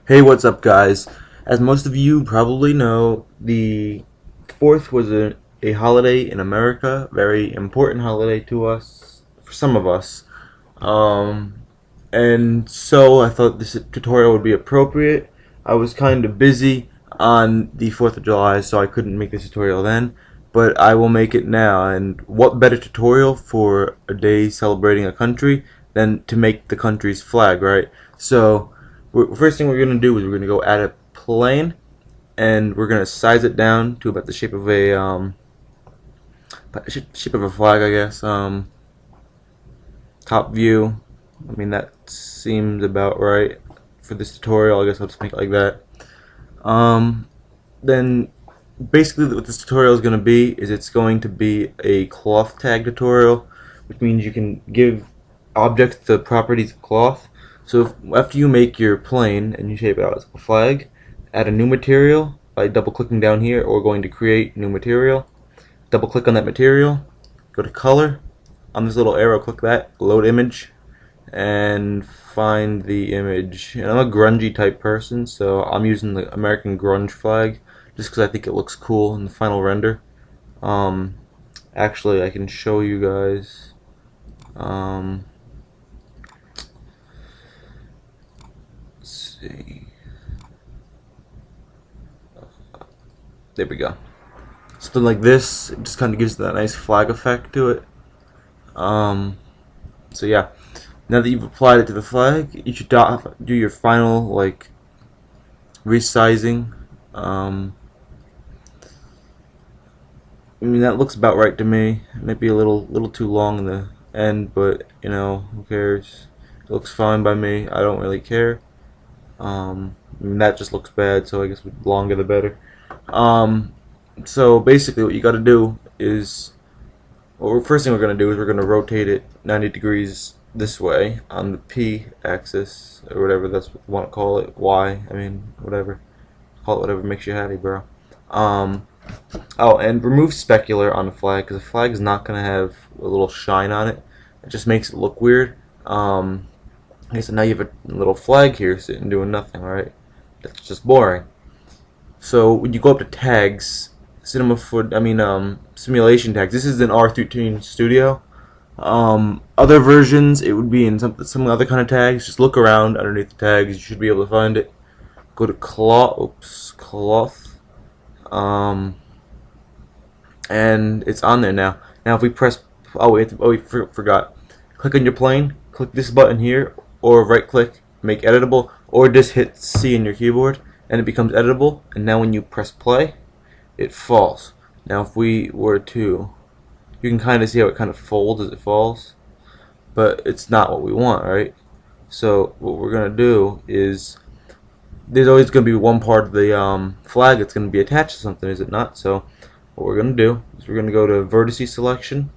Hey, what's up, guys? As most of you probably know, the 4th was a holiday in America, very important holiday to us, for some of us. Um, and so I thought this tutorial would be appropriate. I was kind of busy on the 4th of July, so I couldn't make this tutorial then, but I will make it now. And what better tutorial for a day celebrating a country than to make the country's flag, right? So, first thing we're going to do is we're going to go add a plane, and we're going to size it down to about the shape of a flag, I guess. Top view. I mean, that seems about right for this tutorial. I guess I'll just make it like that. Then basically what this tutorial is going to be is it's going to be a cloth tag tutorial, which means you can give objects the properties of cloth. So after you make your plane and you shape it out as a flag, add a new material by double clicking down here, or going to create new material. Double click on that material, go to color, on this little arrow click that, load image, and find the image. And I'm a grungy type person, so I'm using the American grunge flag just because I think it looks cool in the final render. Actually, I can show you guys. Let's see. There we go. Something like this. It just kind of gives that nice flag effect to it. So yeah. Now that you've applied it to the flag, you should do your final like resizing. I mean, that looks about right to me. It might be a little too long in the end, but you know, who cares? It looks fine by me. I don't really care. I mean, that just looks bad, so I guess the longer the better. So basically, what you got to do is, well, first thing we're going to do is we're going to rotate it 90 degrees this way on the P axis, or whatever that's what you want to call it. Y, I mean, whatever. Call it whatever makes you happy, bro. Oh, and remove specular on the flag, because the flag is not going to have a little shine on it. It just makes it look weird. Okay, so now you have a little flag here sitting doing nothing, right? That's just boring. So when you go up to tags, simulation tags. This is an R13 Studio. Other versions, it would be in some other kind of tags. Just look around underneath the tags. You should be able to find it. Go to cloth. And it's on there now. Now if we press, we forgot. Click on your plane. Click this button here, or right click, make editable, or just hit C in your keyboard, and it becomes editable. And now when you press play, it falls. Now if we were to, you can kind of see how it kind of folds as it falls, but it's not what we want, right? So what we're gonna do is, there's always going to be one part of the flag that's going to be attached to something, is it not? So what we're going to do is we're going to go to vertice selection.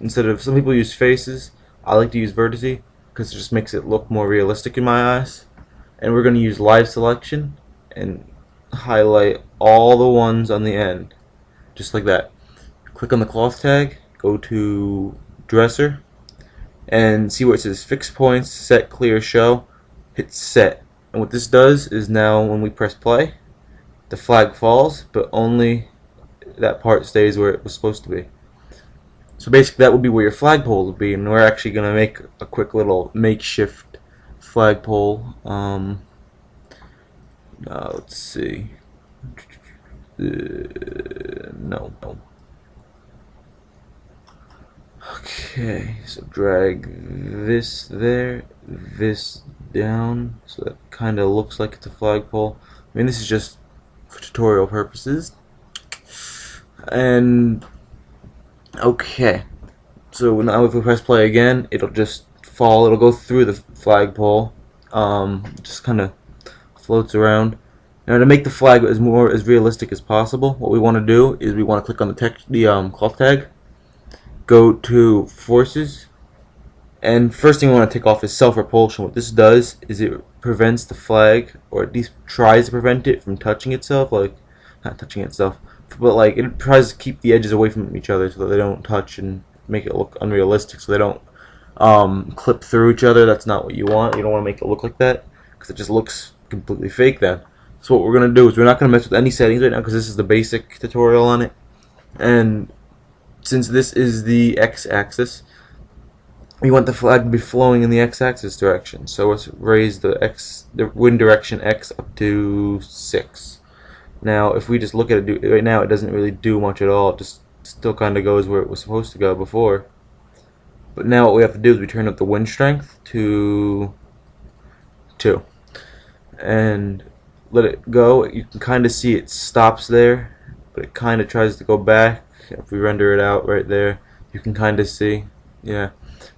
Instead of, some people use faces, I like to use vertice because it just makes it look more realistic in my eyes. And we're going to use live selection and highlight all the ones on the end, just like that. Click on the cloth tag, go to dresser, and see where it says fixed points, set, clear, show. Hit set. And what this does is, now when we press play, the flag falls, but only that part stays where it was supposed to be. So basically that would be where your flagpole would be, and we're actually going to make a quick little makeshift flagpole. Let's see. No. Okay, so drag this there, this down, so that kind of looks like it's a flagpole. I mean, this is just for tutorial purposes. And okay, so now if we press play again, it'll just fall. It'll go through the flagpole. Just kind of floats around. Now to make the flag as realistic as possible, what we want to do is we want to click on the cloth tag. Go to forces, and first thing we want to take off is self-repulsion. What this does is it prevents the flag, or at least tries to prevent it from touching itself, like, not touching itself, but like it tries to keep the edges away from each other so that they don't touch and make it look unrealistic, so they don't clip through each other. That's not what you want. You don't want to make it look like that, because it just looks completely fake then. So what we're going to do is we're not going to mess with any settings right now because this is the basic tutorial on it. And since this is the x-axis, we want the flag to be flowing in the x-axis direction. So let's raise the wind direction x up to 6. Now, if we just look at it right now, it doesn't really do much at all. It just still kind of goes where it was supposed to go before. But now what we have to do is we turn up the wind strength to 2. And let it go. You can kind of see it stops there, but it kind of tries to go back. If we render it out right there, you can kind of see, yeah,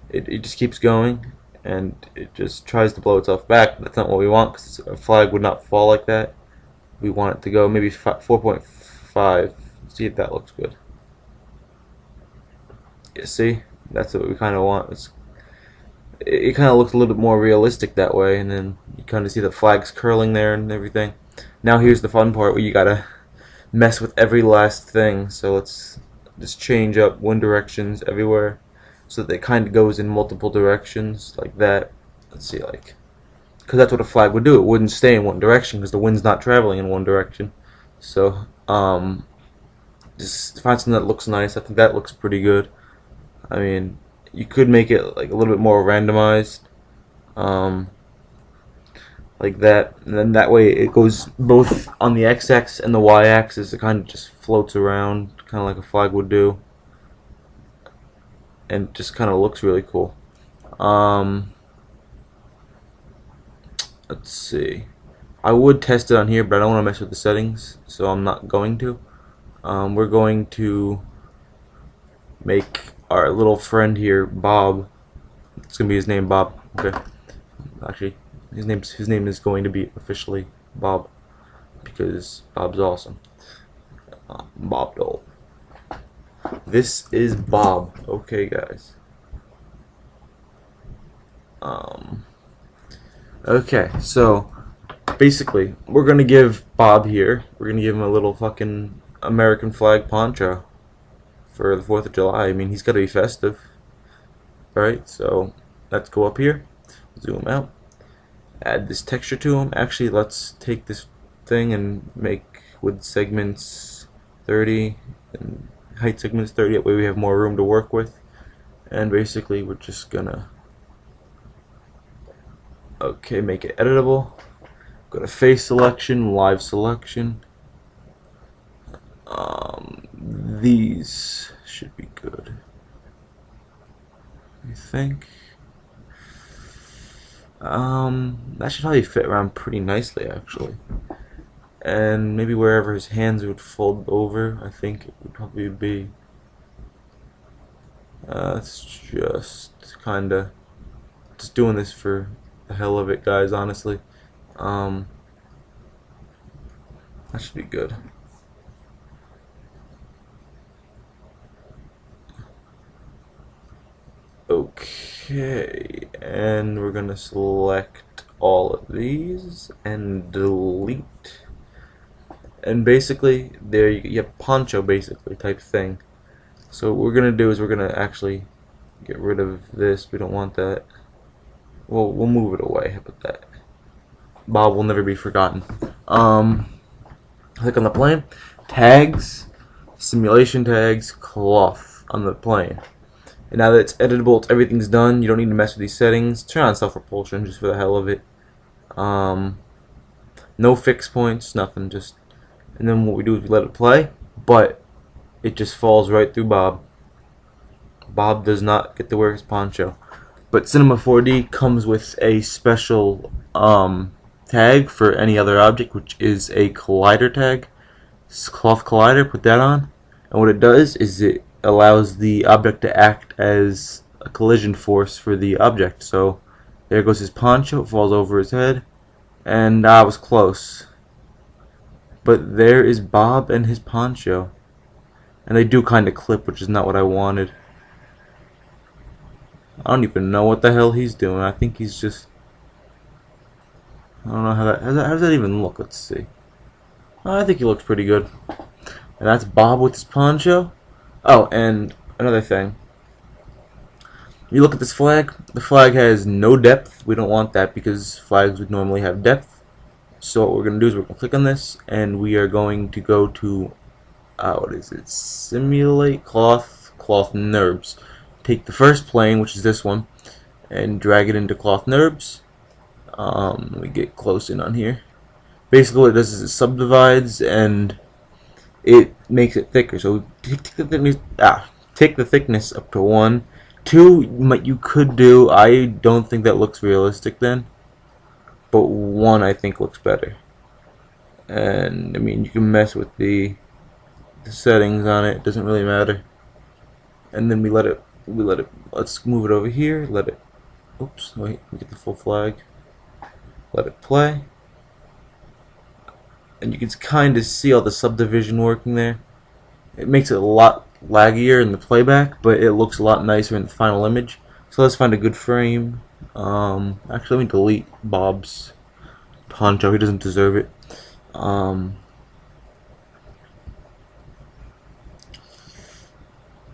it just keeps going, and it just tries to blow itself back. That's not what we want, because a flag would not fall like that. We want it to go maybe 4.5. See if that looks good. Yeah, see, that's what we kind of want. It kind of looks a little bit more realistic that way, and then you kind of see the flags curling there and everything. Now here's the fun part where you gotta mess with every last thing. So let's just change up wind directions everywhere so that it kind of goes in multiple directions like that. Let's see, like, because that's what a flag would do. It wouldn't stay in one direction because the wind's not traveling in one direction. So just find something that looks nice. I think that looks pretty good. I mean, you could make it like a little bit more randomized, like that, and then that way it goes both on the x-axis and the y-axis. It kind of just floats around, kind of like a flag would do, and just kind of looks really cool. Let's see. I would test it on here, but I don't want to mess with the settings, so I'm not going to. We're going to make our little friend here, Bob. It's gonna be his name, Bob. Okay. Actually, his name is going to be officially Bob because Bob's awesome. Bob Dole. This is Bob. Okay, guys. Okay, so basically, we're gonna give Bob here. We're gonna give him a little fucking American flag poncho for the 4th of July. I mean, he's got to be festive, right? So let's go up here, zoom out, add this texture to him. Actually, let's take this thing and make width segments 30 and height segments 30. That way we have more room to work with. And basically, we're just gonna make it editable. Go to face selection, live selection. These should be good, I think. That should probably fit around pretty nicely, actually. And maybe wherever his hands would fold over, I think it would probably be. It's just kinda just doing this for the hell of it, guys. Honestly, that should be good. Okay, and we're gonna select all of these and delete. And basically, there you have poncho basically type thing. So what we're gonna do is we're gonna actually get rid of this. We don't want that. Well, we'll move it away. How about that? Bob will never be forgotten. Click on the plane, tags, simulation tags, cloth on the plane. And now that it's editable, everything's done. You don't need to mess with these settings. Turn on self-propulsion just for the hell of it. No fixed points, nothing. Just, and then what we do is we let it play, but it just falls right through Bob. Bob does not get to wear his poncho. But Cinema 4D comes with a special tag for any other object, which is a collider tag. It's cloth collider. Put that on, and what it does is it allows the object to act as a collision force for the object. So there goes his poncho, it falls over his head, and I was close. But there is Bob and his poncho. And they do kind of clip, which is not what I wanted. I don't even know what the hell he's doing. I think he's just... I don't know how that does that even look? Let's see. I think he looks pretty good. And that's Bob with his poncho. Oh, and another thing. You look at this flag. The flag has no depth. We don't want that because flags would normally have depth. So what we're going to do is we're going to click on this, and we are going to go to what is it? Simulate cloth NURBS. Take the first plane, which is this one, and drag it into cloth NURBS. Let me get close in on here. Basically, what it does is it subdivides and it makes it thicker. So take the thickness up to 1. 2, you could do. I don't think that looks realistic then, but 1 I think looks better. And I mean, you can mess with the settings on it. It doesn't really matter. And then we let it. Let's move it over here. Let it. Oops. Wait. We get the full flag. Let it play. And you can kind of see all the subdivision working there. It makes it a lot laggier in the playback, but it looks a lot nicer in the final image. So let's find a good frame. Actually, let me delete Bob's poncho. He doesn't deserve it.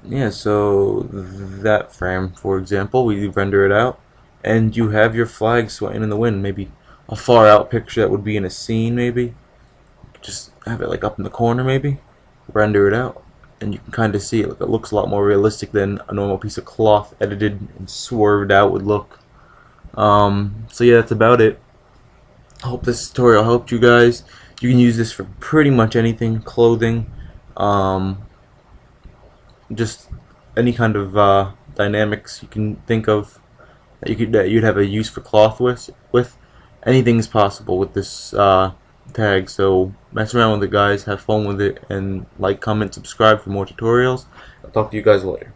Yeah, so that frame, for example, we render it out, and you have your flag swaying in the wind. Maybe a far out picture that would be in a scene, maybe. Just have it like up in the corner, maybe. Render it out, and you can kind of see it. Like, it looks a lot more realistic than a normal piece of cloth edited and swerved out would look. So yeah, that's about it. I hope this tutorial helped you guys. You can use this for pretty much anything, clothing, just any kind of dynamics you can think of that you'd have a use for cloth with. Anything's possible with this tag. So mess around with it, guys. Have fun with it, and like, comment, subscribe for more tutorials. I'll talk to you guys later.